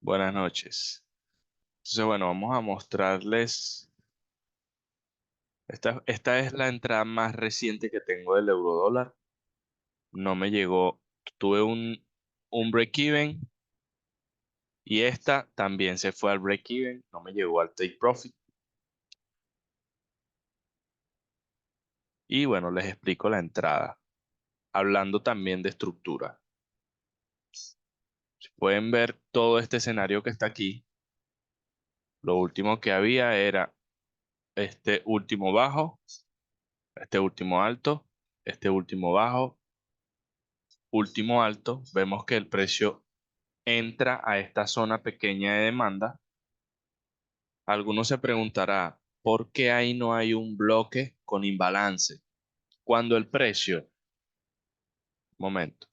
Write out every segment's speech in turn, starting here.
Buenas noches. Entonces, bueno, vamos a mostrarles. Esta es la entrada más reciente que tengo del eurodólar. No me llegó. Tuve un break-even y esta también se fue al break-even. No me llegó al take profit. Y bueno, les explico la entrada. Hablando también de estructura. Si pueden ver todo este escenario que está aquí. Lo último que había era este último bajo, este último alto, este último bajo, último alto. Vemos que el precio entra a esta zona pequeña de demanda. Alguno se preguntará, ¿por qué ahí no hay un bloque con imbalance? Cuando el precio, momento,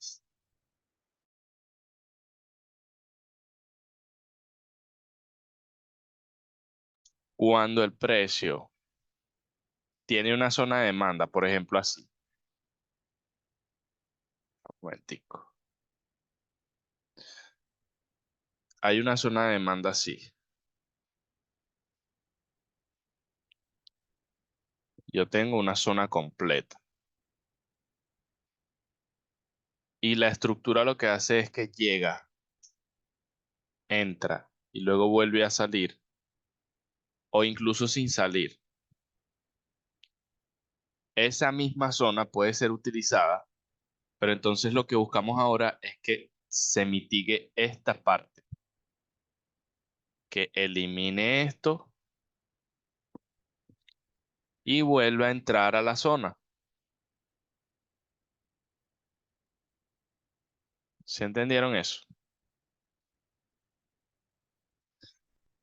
cuando el precio tiene una zona de demanda, por ejemplo así, un momentico, hay una zona de demanda así. Yo tengo una zona completa. Y la estructura lo que hace es que llega, entra y luego vuelve a salir o incluso sin salir. Esa misma zona puede ser utilizada, pero entonces lo que buscamos ahora es que se mitigue esta parte, que elimine esto y vuelva a entrar a la zona. ¿Se entendieron eso?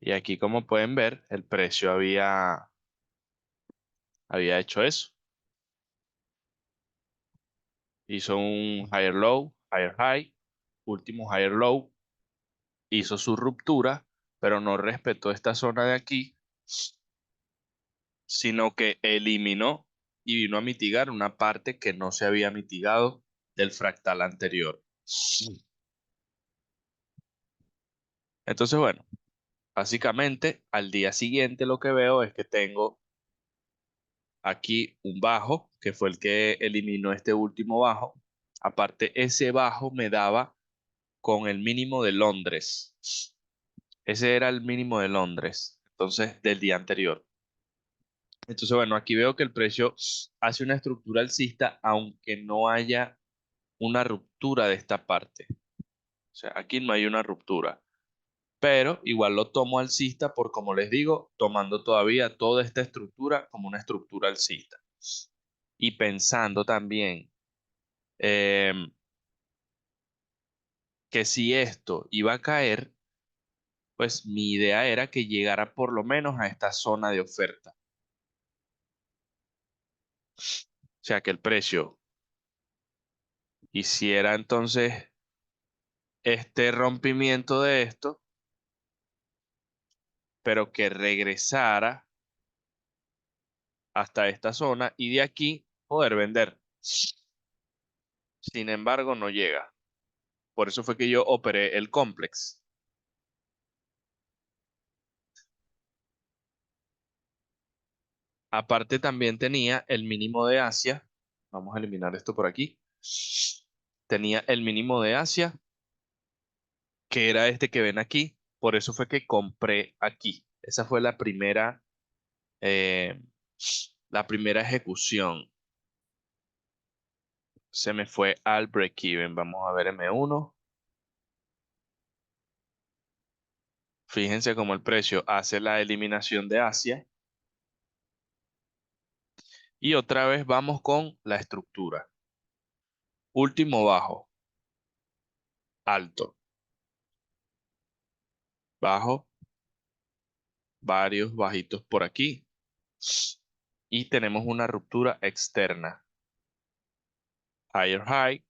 Y aquí, como pueden ver, el precio había hecho eso. Hizo un higher low, higher high, último higher low, hizo su ruptura, pero no respetó esta zona de aquí, sino que eliminó y vino a mitigar una parte que no se había mitigado del fractal anterior. Entonces, bueno, básicamente al día siguiente lo que veo es que tengo aquí un bajo, que fue el que eliminó este último bajo. Aparte, ese bajo me daba con el mínimo de Londres. Ese era el mínimo de Londres, entonces del día anterior. Entonces, bueno, aquí veo que el precio hace una estructura alcista, aunque no haya una ruptura de esta parte. O sea, aquí no hay una ruptura. Pero igual lo tomo alcista por, como les digo, tomando todavía toda esta estructura como una estructura alcista. Y pensando también que si esto iba a caer, pues mi idea era que llegara por lo menos a esta zona de oferta. O sea, que el precio hiciera entonces este rompimiento de esto, pero que regresara hasta esta zona y de aquí poder vender. Sin embargo, no llega. Por eso fue que yo operé el complex. Aparte también tenía el mínimo de Asia. Vamos a eliminar esto por aquí. Tenía el mínimo de Asia, que era este que ven aquí. Por eso fue que compré aquí. Esa fue eh, la primera ejecución. Se me fue al break-even. Vamos a ver M1. Fíjense cómo el precio hace la eliminación de Asia. Y otra vez vamos con la estructura. Último bajo, alto, bajo, varios bajitos por aquí. Y tenemos una ruptura externa. Higher high.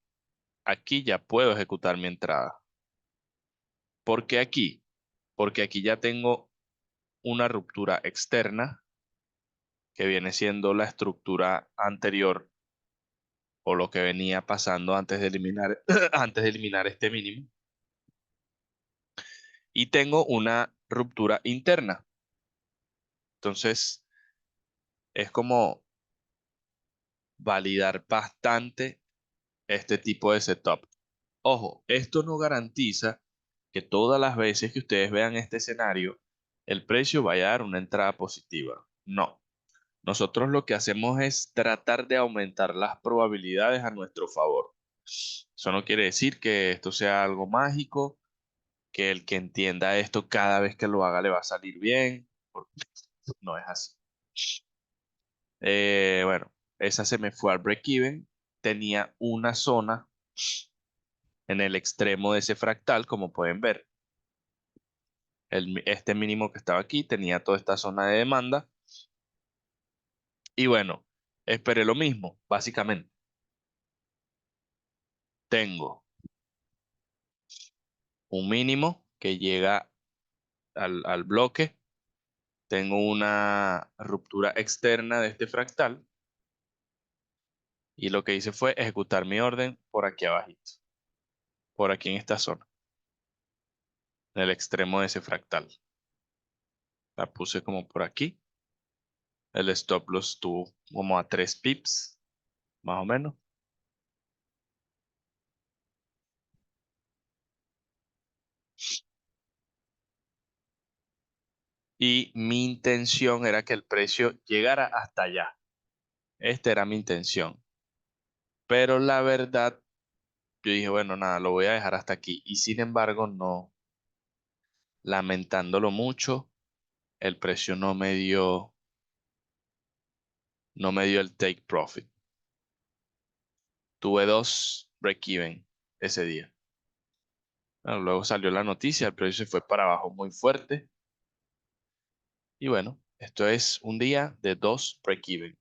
Aquí ya puedo ejecutar mi entrada. ¿Por qué aquí? Porque aquí ya tengo una ruptura externa que viene siendo la estructura anterior o lo que venía pasando antes de eliminar, antes de eliminar este mínimo. y tengo una ruptura interna. Entonces, es como validar bastante este tipo de setup. Ojo, esto no garantiza que todas las veces que ustedes vean este escenario, el precio vaya a dar una entrada positiva. No. Nosotros lo que hacemos es tratar de aumentar las probabilidades a nuestro favor. Eso no quiere decir que esto sea algo mágico, que el que entienda esto cada vez que lo haga le va a salir bien, porque no es así. Bueno, esa se me fue al break-even. Tenía una zona en el extremo de ese fractal, como pueden ver. Este mínimo que estaba aquí tenía toda esta zona de demanda. Y bueno, esperé lo mismo, básicamente. Tengo un mínimo que llega al bloque. Tengo una ruptura externa de este fractal. Y lo que hice fue ejecutar mi orden por aquí abajito. Por aquí en esta zona. En el extremo de ese fractal. La puse como por aquí. El stop loss estuvo como a 3 pips, más o menos. Y mi intención era que el precio llegara hasta allá. Esta era mi intención. Pero la verdad, yo dije, bueno, nada, lo voy a dejar hasta aquí. Y sin embargo, no, lamentándolo mucho, el precio no me dio el take profit. Tuve dos break-even ese día. Bueno, luego salió la noticia, el precio se fue para abajo muy fuerte. Y bueno, esto es un día de dos break-even.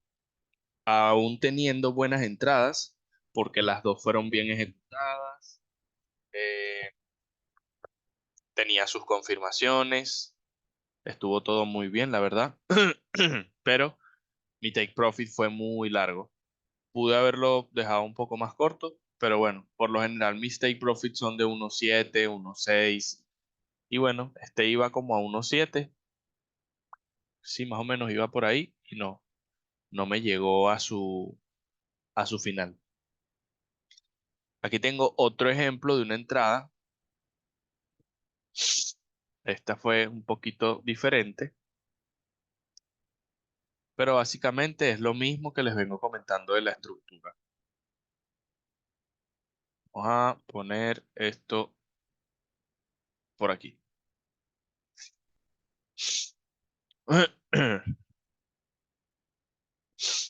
Aún teniendo buenas entradas, porque las dos fueron bien ejecutadas. eh, Tenía sus confirmaciones, estuvo todo muy bien, la verdad. Pero mi take profit fue muy largo. Pude haberlo dejado un poco más corto, pero bueno, por lo general mis take profits son de 1.7, 1.6. Y bueno, este iba como a 1.7. Sí, más o menos iba por ahí y no me llegó a su final. Aquí tengo otro ejemplo de una entrada. Esta fue un poquito diferente, pero básicamente es lo mismo que les vengo comentando de la estructura. Vamos a poner esto por aquí.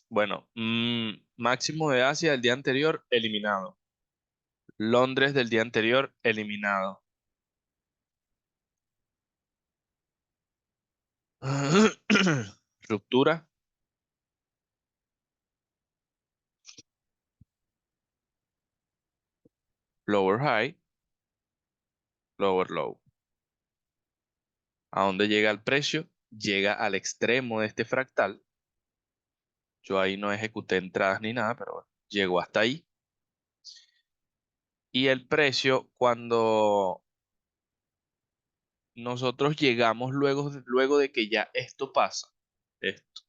Bueno, máximo de Asia del día anterior, eliminado. Londres del día anterior, eliminado. Ruptura, lower high, lower low. ¿A dónde llega el precio? Llega al extremo de este fractal. Yo ahí no ejecuté entradas ni nada, pero bueno, llegó hasta ahí. Y el precio, cuando nosotros llegamos luego de que ya esto pasa, esto,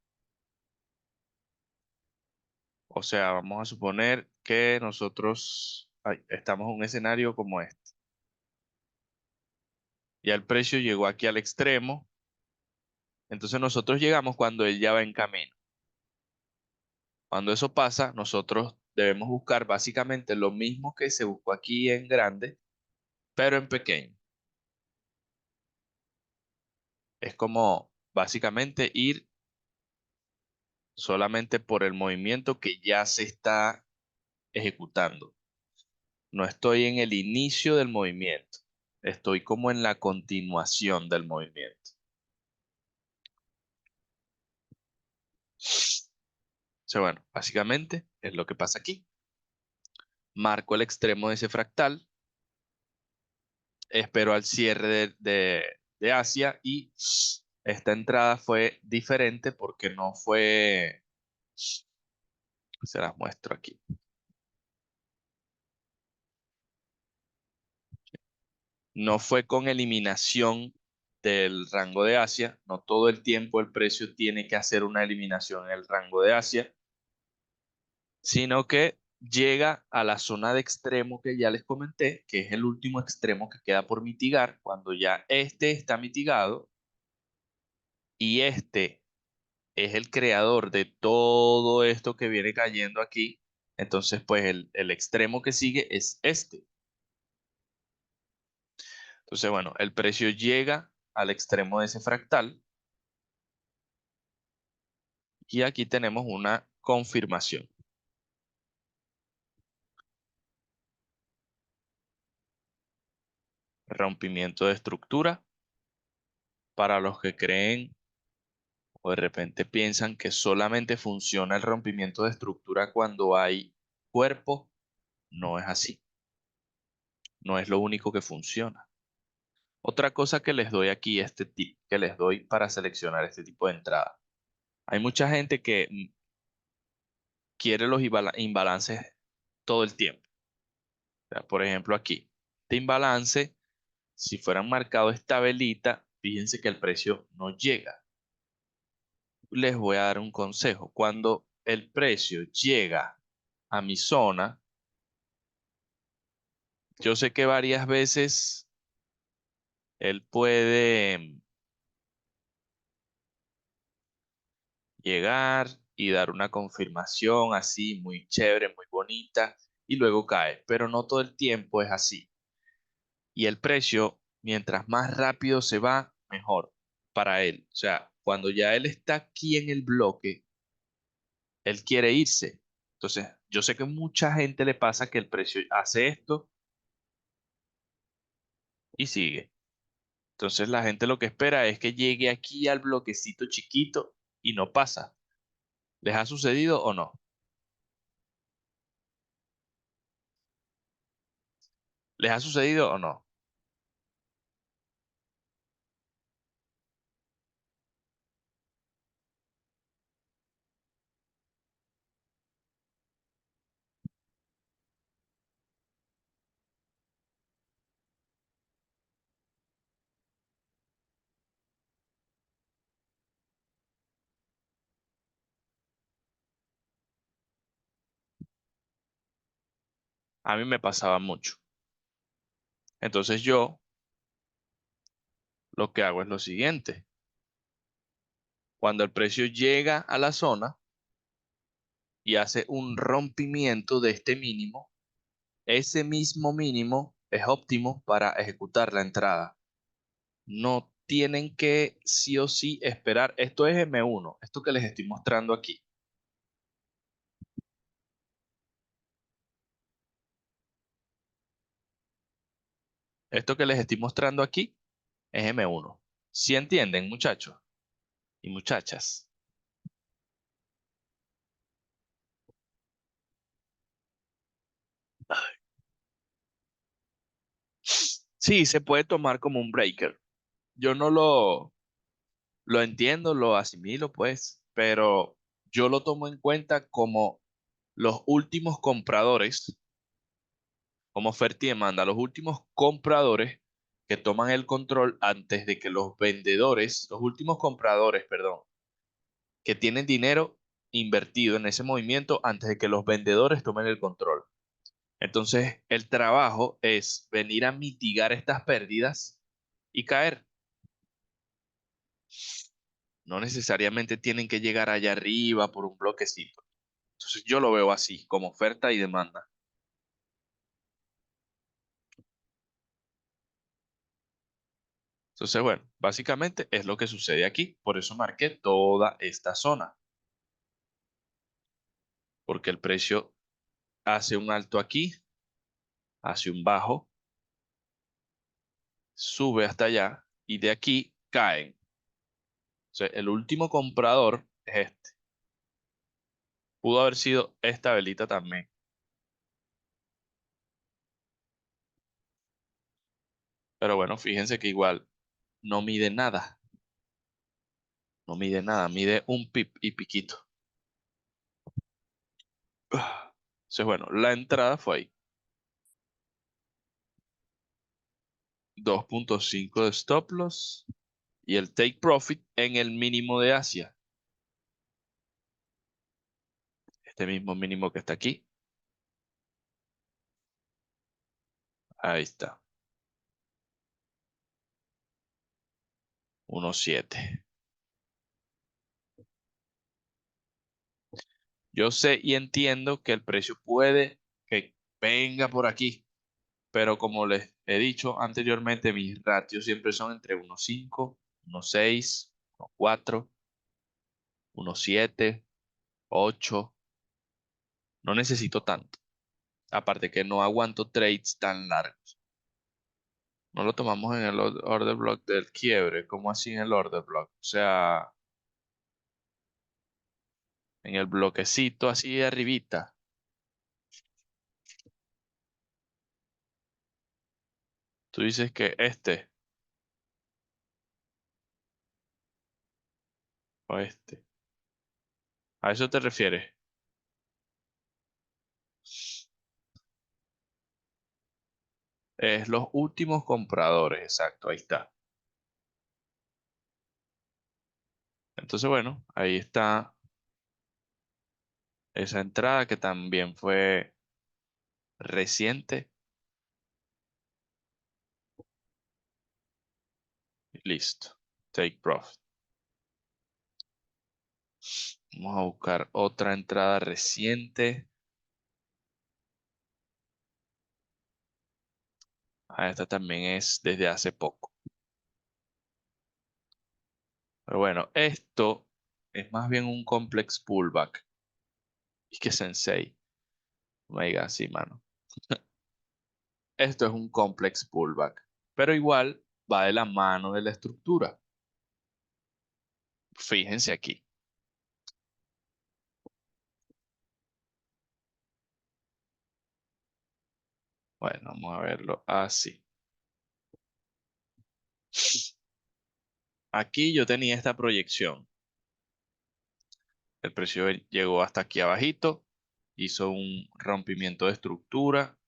o sea, vamos a suponer que nosotros estamos en un escenario como este. Ya el precio llegó aquí al extremo, entonces nosotros llegamos cuando él ya va en camino. Cuando eso pasa, nosotros debemos buscar básicamente lo mismo que se buscó aquí en grande, pero en pequeño. Es como básicamente ir solamente por el movimiento que ya se está ejecutando. No estoy en el inicio del movimiento, estoy como en la continuación del movimiento. O sea, bueno, básicamente es lo que pasa aquí. Marco el extremo de ese fractal, espero al cierre de Asia y esta entrada fue diferente porque no fue, se las muestro aquí. No fue con eliminación del rango de Asia, no todo el tiempo el precio tiene que hacer una eliminación en el rango de Asia, sino que llega a la zona de extremo que ya les comenté, que es el último extremo que queda por mitigar, cuando ya este está mitigado y este es el creador de todo esto que viene cayendo aquí, entonces pues el extremo que sigue es este. Entonces, bueno, el precio llega al extremo de ese fractal y aquí tenemos una confirmación. Rompimiento de estructura para los que creen o de repente piensan que solamente funciona el rompimiento de estructura cuando hay cuerpo. No es así. No es lo único que funciona. Otra cosa que les doy aquí, este tip que les doy para seleccionar este tipo de entrada. Hay mucha gente que quiere los imbalances todo el tiempo. O sea, por ejemplo, aquí, este imbalance, si fueran marcado esta velita, fíjense que el precio no llega. Les voy a dar un consejo. Cuando el precio llega a mi zona, yo sé que varias veces él puede llegar y dar una confirmación así, muy chévere, muy bonita, y luego cae, pero no todo el tiempo es así. Y el precio, mientras más rápido se va, mejor para él. O sea, cuando ya él está aquí en el bloque, él quiere irse. Entonces, yo sé que mucha gente le pasa que el precio hace esto y sigue. Entonces, la gente lo que espera es que llegue aquí al bloquecito chiquito y no pasa. ¿Les ha sucedido o no? ¿Les ha sucedido o no? A mí me pasaba mucho. Entonces, yo lo que hago es lo siguiente. Cuando el precio llega a la zona y hace un rompimiento de este mínimo, ese mismo mínimo es óptimo para ejecutar la entrada. No tienen que sí o sí esperar. Esto es M1, esto que les estoy mostrando aquí. Esto que les estoy mostrando aquí es M1. ¿Sí entienden, muchachos y muchachas? Sí, se puede tomar como un breaker. Yo no lo entiendo, lo asimilo, pues, pero yo lo tomo en cuenta como los últimos compradores, como oferta y demanda, los últimos compradores que toman el control antes de que los vendedores, los últimos compradores, perdón, que tienen dinero invertido en ese movimiento antes de que los vendedores tomen el control. Entonces, el trabajo es venir a mitigar estas pérdidas y caer. No necesariamente tienen que llegar allá arriba por un bloquecito. Entonces, yo lo veo así, como oferta y demanda. Entonces, bueno, básicamente es lo que sucede aquí. Por eso marqué toda esta zona, porque el precio hace un alto aquí, hace un bajo, sube hasta allá y de aquí caen. O sea, el último comprador es este. Pudo haber sido esta velita también. Pero bueno, fíjense que igual no mide nada. No mide nada, mide un pip y piquito. Entonces, bueno, la entrada fue ahí. 2.5 de stop loss y el take profit en el mínimo de Asia. Este mismo mínimo que está aquí. Ahí está. 1.7. Yo sé y entiendo que el precio puede que venga por aquí, pero como les he dicho anteriormente, mis ratios siempre son entre 1.5, 1.6, 1.4, 1.7, 8. No necesito tanto. Aparte que no aguanto trades tan largos. No lo tomamos en el order block del quiebre. ¿Cómo así en el order block? O sea, en el bloquecito así de arribita. Tú dices que este o este. ¿A eso te refieres? Es los últimos compradores, exacto, ahí está. Entonces, bueno, ahí está esa entrada que también fue reciente. Listo. Take profit. Vamos a buscar otra entrada reciente. Esta también es desde hace poco. Pero bueno, esto es más bien un complex pullback. Y que Sensei. Oh my God, sí, mano. Esto es un complex pullback. Pero igual va de la mano de la estructura. Fíjense aquí. Bueno, vamos a verlo así. Aquí yo tenía esta proyección. El precio llegó hasta aquí abajito. Hizo un rompimiento de estructura.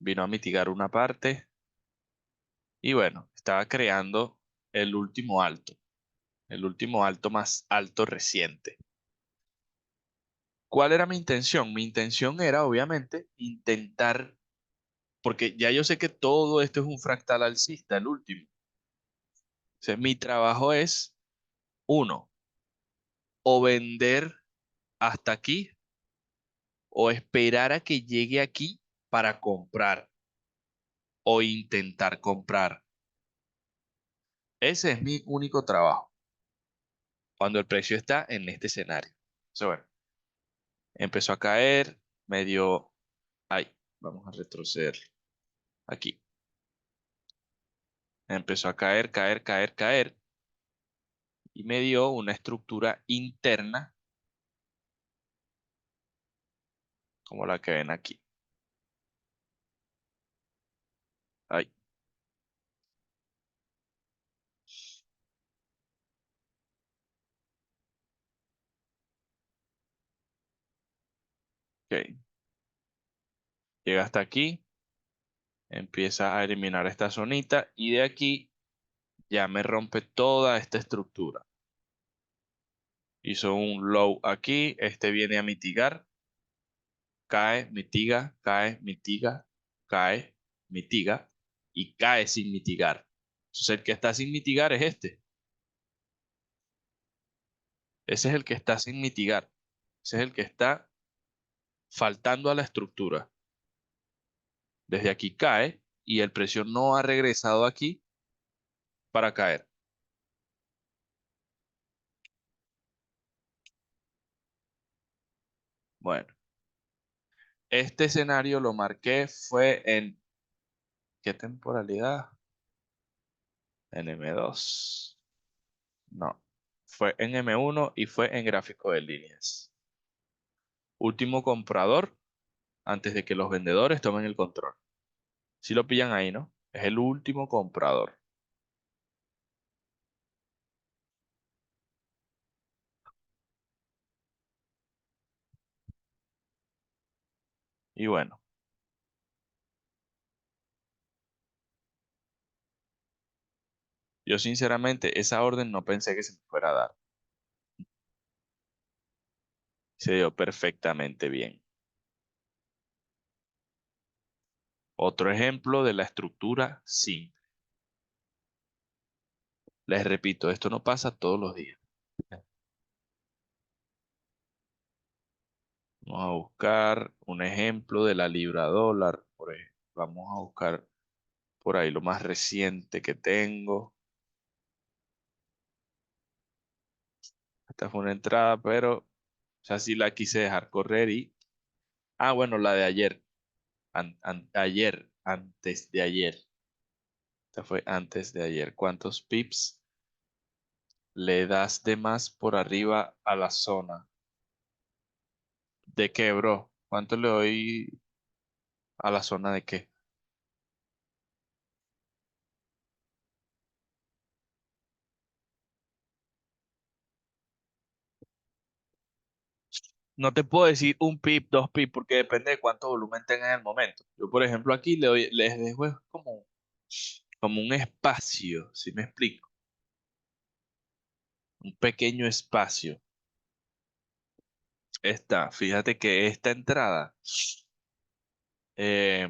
Vino a mitigar una parte. Y bueno, estaba creando el último alto. El último alto más alto reciente. ¿Cuál era mi intención? Mi intención era, obviamente, intentar, porque ya yo sé que todo esto es un fractal alcista, el último. Entonces, mi trabajo es, uno, o vender hasta aquí, o esperar a que llegue aquí para comprar, o intentar comprar. Ese es mi único trabajo, cuando el precio está en este escenario. Entonces, bueno, empezó a caer, medio, ay, vamos a retroceder aquí. Empezó a caer, caer, caer, caer. Y me dio una estructura interna como la que ven aquí. Ahí, ok. Llega hasta aquí, empieza a eliminar esta zonita y de aquí ya me rompe toda esta estructura. Hizo un low aquí, este viene a mitigar, cae, mitiga, cae, mitiga, cae, mitiga y cae sin mitigar. Entonces el que está sin mitigar es este. Ese es el que está sin mitigar. Ese es el que está faltando a la estructura. Desde aquí cae y el precio no ha regresado aquí para caer. Bueno, este escenario lo marqué fue en ¿qué temporalidad? En M2. No, fue en M1 y fue en gráfico de líneas. Último comprador antes de que los vendedores tomen el control. Si lo pillan ahí, ¿no? Es el último comprador. Y bueno, Yo sinceramente esa orden no pensé que se me fuera a dar. Se dio perfectamente bien. Otro ejemplo de la estructura simple. Les repito, esto no pasa todos los días. Vamos a buscar un ejemplo de la libra dólar. Por ejemplo. Vamos a buscar por ahí lo más reciente que tengo. Esta fue una entrada, pero o sea, sí la quise dejar correr y... Ah, bueno, la de ayer. Ayer, antes de ayer. Esta fue antes de ayer. ¿Cuántos pips le das de más por arriba a la zona? ¿De qué, bro? ¿Cuánto le doy a la zona de qué? No te puedo decir un pip, dos pip, porque depende de cuánto volumen tenga en el momento. Yo, por ejemplo, aquí les dejo es como un espacio, ¿si me explico? Un pequeño espacio. Fíjate que esta entrada, eh,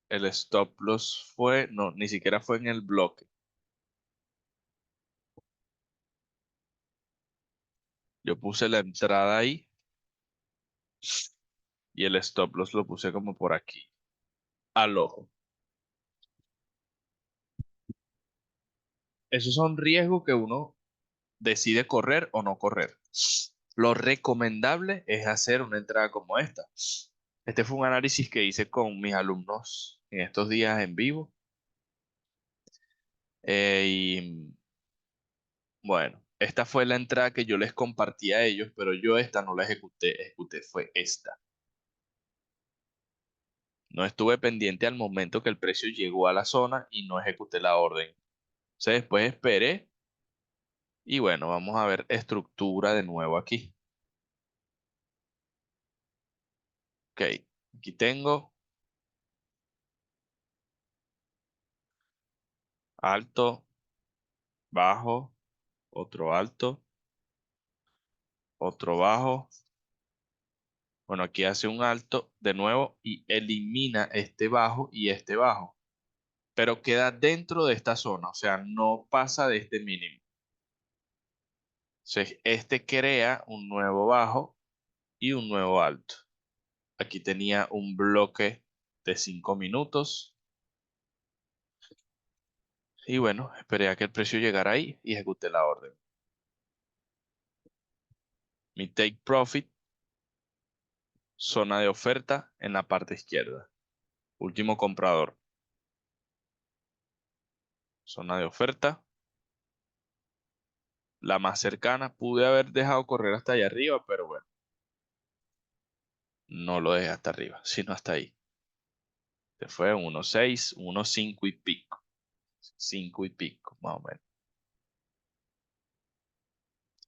el stop loss fue, no, ni siquiera fue en el bloque. Yo puse la entrada ahí y el stop loss lo puse como por aquí, al ojo. Esos son riesgos que uno decide correr o no correr. Lo recomendable es hacer una entrada como esta. Este fue un análisis que hice con mis alumnos en estos días en vivo. Y bueno, esta fue la entrada que yo les compartí a ellos, pero yo esta no la ejecuté fue esta. No estuve pendiente al momento que el precio llegó a la zona y no ejecuté la orden. Entonces después esperé y bueno, vamos a ver estructura de nuevo aquí. Ok, aquí tengo alto, bajo, otro alto, otro bajo. Bueno, aquí hace un alto de nuevo y elimina este bajo y este bajo, pero queda dentro de esta zona, o sea, no pasa de este mínimo. Entonces, este crea un nuevo bajo y un nuevo alto. Aquí tenía un bloque de 5 minutos y bueno, esperé a que el precio llegara ahí y ejecuté la orden. Mi take profit, zona de oferta en la parte izquierda. Último comprador, zona de oferta. La más cercana, pude haber dejado correr hasta allá arriba, pero bueno, no lo dejé hasta arriba, sino hasta ahí. Se fue 1.6, 1.5 y pico. 5 y pico, más o menos.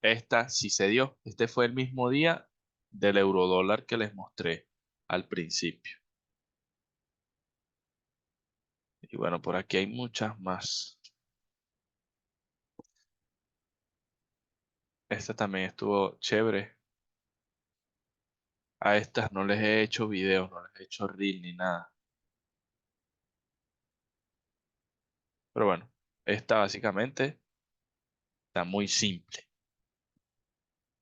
Esta sí se dio. Este fue el mismo día del eurodólar que les mostré al principio. Y bueno, por aquí hay muchas más. Esta también estuvo chévere. A estas no les he hecho videos, no les he hecho reel ni nada. Pero bueno, esta básicamente está muy simple.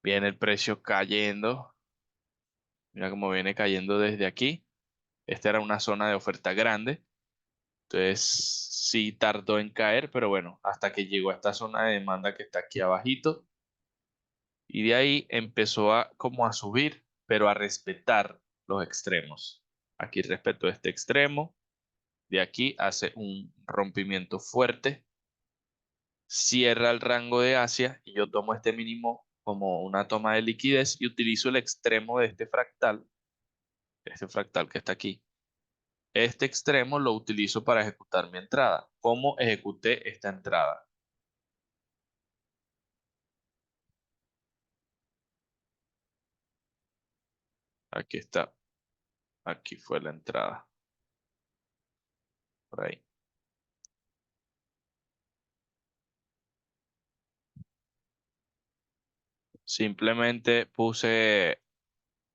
Viene el precio cayendo. Mira cómo viene cayendo desde aquí. Esta era una zona de oferta grande. Entonces sí tardó en caer, pero bueno, hasta que llegó a esta zona de demanda que está aquí abajito. Y de ahí empezó a como a subir, pero a respetar los extremos. Aquí respetó este extremo. De aquí hace un rompimiento fuerte. Cierra el rango de Asia y yo tomo este mínimo como una toma de liquidez y utilizo el extremo de este fractal que está aquí. Este extremo lo utilizo para ejecutar mi entrada. ¿Cómo ejecuté esta entrada? Aquí está. Aquí fue la entrada. Por ahí. Simplemente puse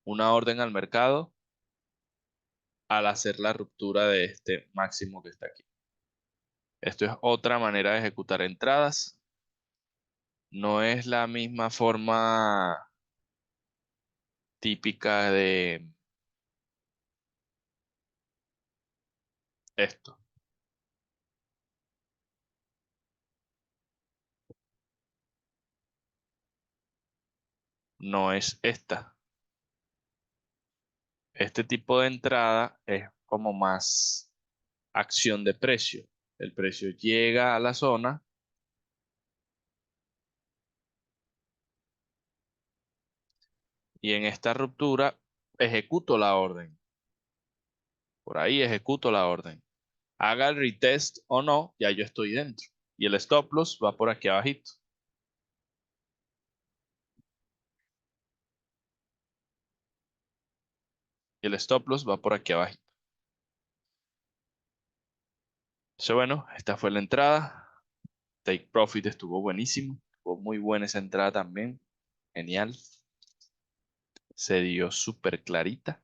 una orden al mercado al hacer la ruptura de este máximo que está aquí. Esto es otra manera de ejecutar entradas. No es la misma forma típica de esto. No es esta. Este tipo de entrada es como más acción de precio. El precio llega a la zona y en esta ruptura ejecuto la orden. Por ahí ejecuto la orden. Haga el retest o no, ya yo estoy dentro. Y el stop loss va por aquí abajito. Y el stop loss va por aquí abajito. Entonces, bueno, esta fue la entrada. Take Profit estuvo buenísimo. Estuvo muy buena esa entrada también. Genial. Se dio súper clarita.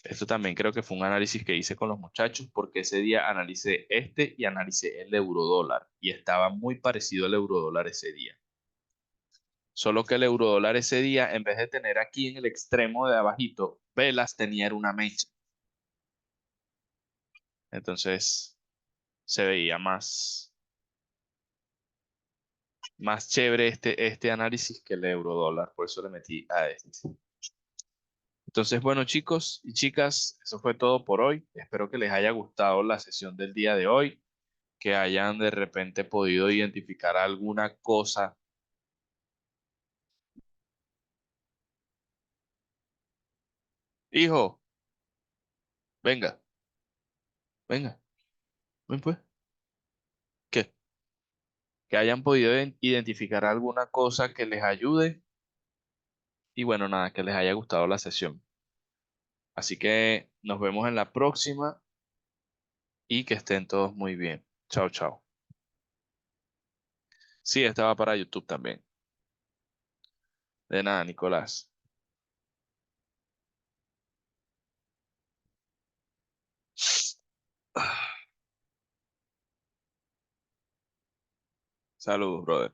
Esto también creo que fue un análisis que hice con los muchachos porque ese día analicé este y analicé el eurodólar y estaba muy parecido al eurodólar ese día. Solo que el eurodólar ese día, en vez de tener aquí en el extremo de abajito velas, tenía era una mecha. Entonces se veía más chévere este análisis que el eurodólar. Por eso le metí a este. Entonces, bueno, chicos y chicas, eso fue todo por hoy. Espero que les haya gustado la sesión del día de hoy, que hayan de repente podido identificar alguna cosa. Hijo, venga, venga, ven pues. ¿Qué? Que hayan podido identificar alguna cosa que les ayude y bueno, nada, que les haya gustado la sesión. Así que nos vemos en la próxima y que estén todos muy bien. Chao, chao. Sí, estaba para YouTube también. De nada, Nicolás. Saludos, brother.